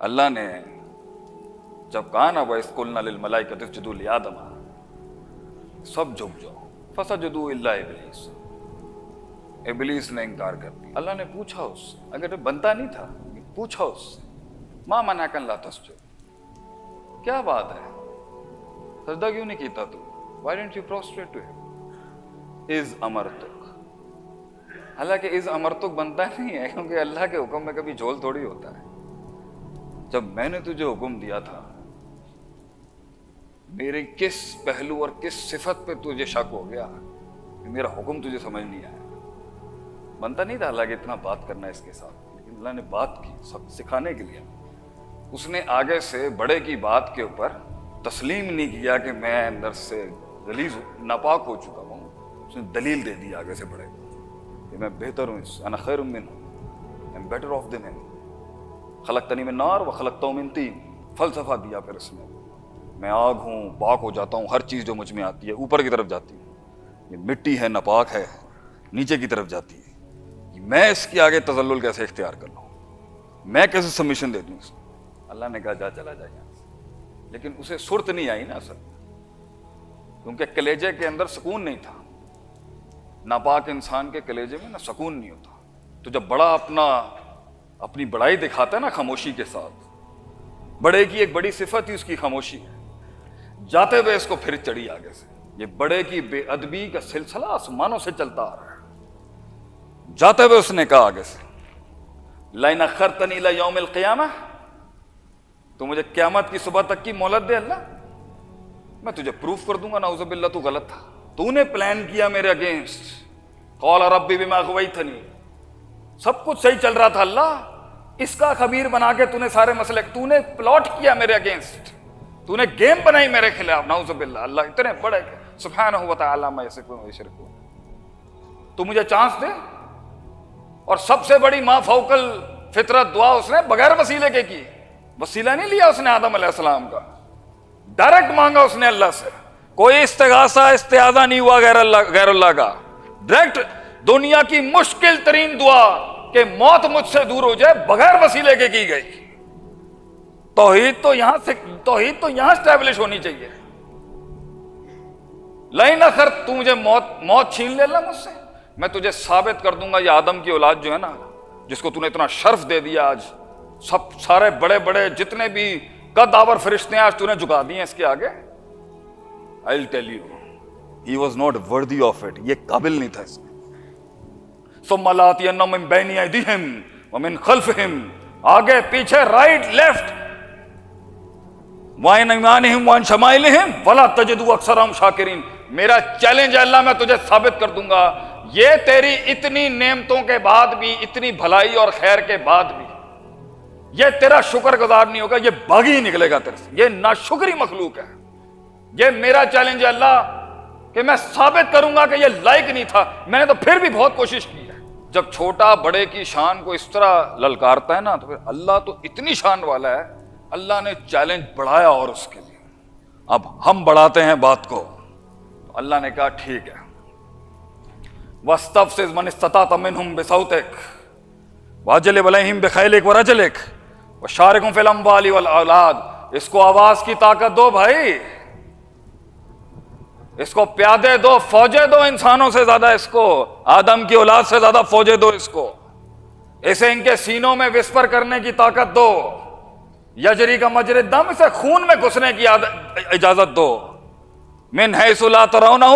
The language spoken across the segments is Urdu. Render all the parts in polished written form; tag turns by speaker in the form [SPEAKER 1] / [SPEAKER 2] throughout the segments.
[SPEAKER 1] اللہ نے جب کہا نا وَإِذْ قُلْنَا لِلْمَلَائِكَةِ اسْجُدُوا لِآدَمَ، سب جھک جاؤ، فَسَجَدُوا إِلَّا إِبْلِيسَ، ابلیس نے انکار کر دیا۔ اللہ نے پوچھا اس سے، اگر بنتا نہیں تھا پوچھا اس سے مَا مَنَعَكَ أَلَّا تَسْجُدَ، کیا بات ہے سجدہ کیوں نہیں کیتا تو؟ Why didn't you prostrate to him؟ اِذْ أَمَرْتُكَ، حالانکہ اِذْ أَمَرْتُكَ بنتا نہیں ہے، کیونکہ اللہ کے حکم میں کبھی جھول تھوڑی ہوتا ہے۔ جب میں نے تجھے حکم دیا تھا، میرے کس پہلو اور کس صفت پہ تجھے شک ہو گیا کہ میرا حکم تجھے سمجھ نہیں آیا؟ بنتا نہیں تھا اللہ کہ اتنا بات کرنا اس کے ساتھ، لیکن اللہ نے بات کی سب سکھانے کے لیے۔ اس نے آگے سے بڑے کی بات کے اوپر تسلیم نہیں کیا کہ میں اندر سے غلیظ ناپاک ہو چکا ہوں، اس نے دلیل دے دی آگے سے بڑے کہ میں بہتر ہوں، انا خیر منہ، I'm better off than him، خلقتنی من نار و خلقتہ من طین، فلسفہ دیا پھر اس نے، میں آگ ہوں، پاک ہو جاتا ہوں، ہر چیز جو مجھ میں آتی ہے اوپر کی طرف جاتی ہے، یہ مٹی ہے ناپاک ہے نیچے کی طرف جاتی ہے، میں اس کے آگے تذلل کیسے اختیار کر لوں، میں کیسے سبمیشن دے دوں اس کو؟ اللہ نے کہا جا چلا جائے یہاں سے، لیکن اسے صورت نہیں آئی نا اصل، کیونکہ کلیجے کے اندر سکون نہیں تھا۔ ناپاک انسان کے کلیجے میں نا سکون نہیں ہوتا، تو جب بڑا اپنی بڑائی دکھاتا ہے نا خاموشی کے ساتھ، بڑے کی ایک بڑی صفت ہی اس کی خاموشی ہے، جاتے ہوئے اس کو پھر چڑھی آگے سے۔ یہ بڑے کی بے ادبی کا سلسلہ آسمانوں سے چلتا آ رہا ہے۔ جاتے ہوئے اس نے کہا آگے سے لَئِنْ أَخَّرْتَنِي إِلَىٰ يَوْمِ الْقِيَامَةِ، تو مجھے قیامت کی صبح تک کی مہلت دے اللہ، میں تجھے پروف کر دوں گا نعوذ باللہ تو غلط تھا، تو نے پلان کیا میرے اگینسٹ، قَالَ رَبِّ بِمَا أَغْوَيْتَنِي، سب کچھ صحیح چل رہا تھا اللہ، اس کا خبیر بنا کے تو نے سارے مسئلے، تو نے پلاٹ کیا میرے اگینسٹ، تو نے گیم بنائی میرے خلاف، نعوذ باللہ، اللہ اتنے بڑے سبحانہ و تعالی عما یصفون و یشرکون، تو مجھے چانس دے۔ اور سب سے بڑی ما فوق الفطرت دعا اس نے بغیر وسیلے کے کی، وسیلہ نہیں لیا اس نے آدم علیہ السلام کا، ڈائریکٹ مانگا اس نے اللہ سے، کوئی استغاثہ استعاذہ نہیں ہوا غیر اللہ کا، ڈائریکٹ دنیا کی مشکل ترین دعا کہ موت مجھ سے دور ہو جائے بغیر وسیلے کے کی گئی۔ توحید تو یہاں اسٹیبلش ہونی چاہیے۔ لَئِنْ أَخَّرْتَنِي، تو مجھے موت چھین لے اللہ مجھ سے، میں تجھے ثابت کر دوں گا یہ آدم کی اولاد جو ہے نا، جس کو تو نے اتنا شرف دے دیا آج، سارے بڑے بڑے جتنے بھی قد آور فرشتے ہیں آج تو نے جھکا دیے اس کے آگے۔ I'll tell you he was not worthy of it، یہ قابل نہیں تھا اس میں۔ ثُمَّ لَآتِيَنَّهُم مِّن بَيْنِ أَيْدِيهِمْ وَمِن خَلْفِهِمْ، آگے پیچھے رائٹ لیفٹ، وَعَنْ أَيْمَانِهِمْ وَعَنْ شَمَائِلِهِمْ وَلَا تَجِدُ أَكْثَرَهُمْ شَاكِرِينَ، میرا چیلنج ہے اللہ، میں تجھے ثابت کر دوں گا یہ تیری اتنی نعمتوں کے بعد بھی، اتنی بھلائی اور خیر کے بعد بھی یہ تیرا شکر گزار نہیں ہوگا، یہ باغی نکلے گا تیرے سے، یہ ناشکری مخلوق ہے۔ یہ میرا چیلنج ہے اللہ کہ میں ثابت کروں گا کہ یہ لائق نہیں تھا، میں نے تو پھر بھی بہت کوشش کی ہے۔ جب چھوٹا بڑے کی شان کو اس طرح للکارتا ہے نا، تو پھر اللہ تو اتنی شان والا ہے، اللہ نے چیلنج بڑھایا اور اس کے لیے۔ اب ہم بڑھاتے ہیں بات کو، تو اللہ نے کہا ٹھیک ہے، وَاسْتَفْزِزْ مَنِ اسْتَطَعْتَ مِنْهُمْ بِصَوْتِكَ وَأَجْلِبْ عَلَيْهِمْ بِخَيْلِكَ وَرَجْلِكَ وَشَارِكْهُمْ فِي الْأَمْوَالِ وَالْأَوْلَادِ، اس کو آواز کی طاقت دو بھائی، اس کو پیادے دو، فوجیں دو، انسانوں سے زیادہ اس کو، آدم کی اولاد سے زیادہ فوجیں دو اس کو، اسے ان کے سینوں میں وسپر کرنے کی طاقت دو، یجری کا مجری الدم، اسے خون میں گھسنے کی اجازت دو، من حیث لا ترونہ،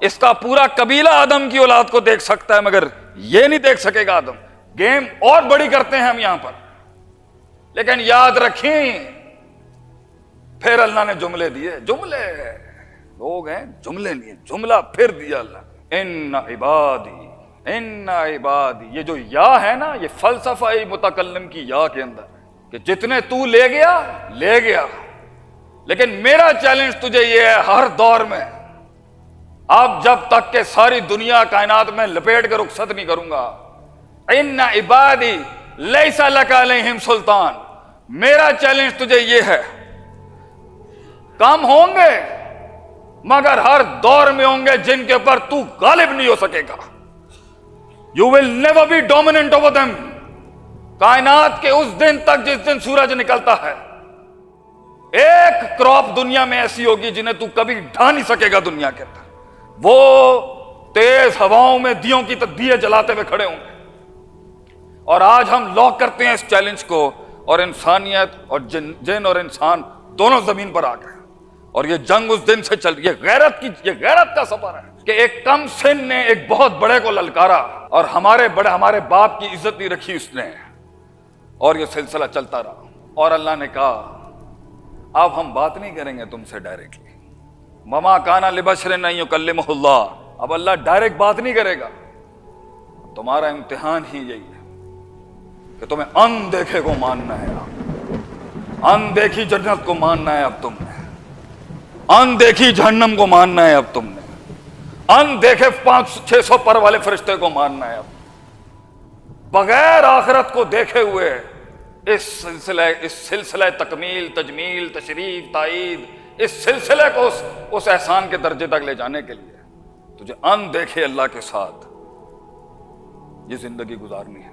[SPEAKER 1] اس کا پورا قبیلہ آدم کی اولاد کو دیکھ سکتا ہے مگر یہ نہیں دیکھ سکے گا آدم۔ گیم اور بڑی کرتے ہیں ہم یہاں پر، لیکن یاد رکھیں پھر اللہ نے جملے دیے، جملے لوگ ہیں، جملے نہیں ہیں، جملہ پھر دیا اللہ، ان عبادی، یہ جو یا ہے نا، یہ فلسفہ متکلم کی یا کے اندر کہ جتنے تو لے گیا لے گیا، لیکن میرا چیلنج تجھے یہ ہے ہر دور میں، اب جب تک کہ ساری دنیا کائنات میں لپیٹ کے رخصت نہیں کروں گا، ان عبادی لیس لک علیہم سلطان، میرا چیلنج تجھے یہ ہے، کام ہوں گے مگر ہر دور میں ہوں گے جن کے اوپر تو غالب نہیں ہو سکے گا، you will never be dominant over them، کائنات کے اس دن تک جس دن سورج نکلتا ہے، ایک کراپ دنیا میں ایسی ہوگی جنہیں تو کبھی ڈھا نہیں سکے گا دنیا کے اندر. وہ تیز ہواؤں میں دیوں کی دیے جلاتے ہوئے کھڑے ہوں گے. اور آج ہم لاک کرتے ہیں اس چیلنج کو، اور انسانیت اور جن اور انسان دونوں زمین پر آ گئے. اور یہ جنگ اس دن سے چل رہی ہے. یہ غیرت کا سفر ہے کہ ایک کم سن نے ایک بہت بڑے کو للکارا، اور ہمارے باپ کی عزت نہیں رکھی اس نے، اور یہ سلسلہ چلتا رہا. اور اللہ نے کہا اب ہم بات نہیں کریں گے تم سے ڈائریکٹلی. وما کان لبشر ان یکلمہ اللہ. اب اللہ ڈائریکٹ بات نہیں کرے گا. تمہارا امتحان ہی یہی ہے کہ تمہیں ان دیکھے کو ماننا ہے. ان دیکھی جنت کو ماننا ہے اب تم نے. ان دیکھی جہنم کو ماننا ہے اب تم نے. ان دیکھے 500-600 پر والے فرشتے کو ماننا ہے اب. بغیر آخرت کو دیکھے ہوئے اس سلسلہ تکمیل، تجمیل، تشریف، تائید، اس سلسلے کو اس احسان کے درجے تک لے جانے کے لیے تجھے ان دیکھے اللہ کے ساتھ یہ زندگی گزارنی ہے.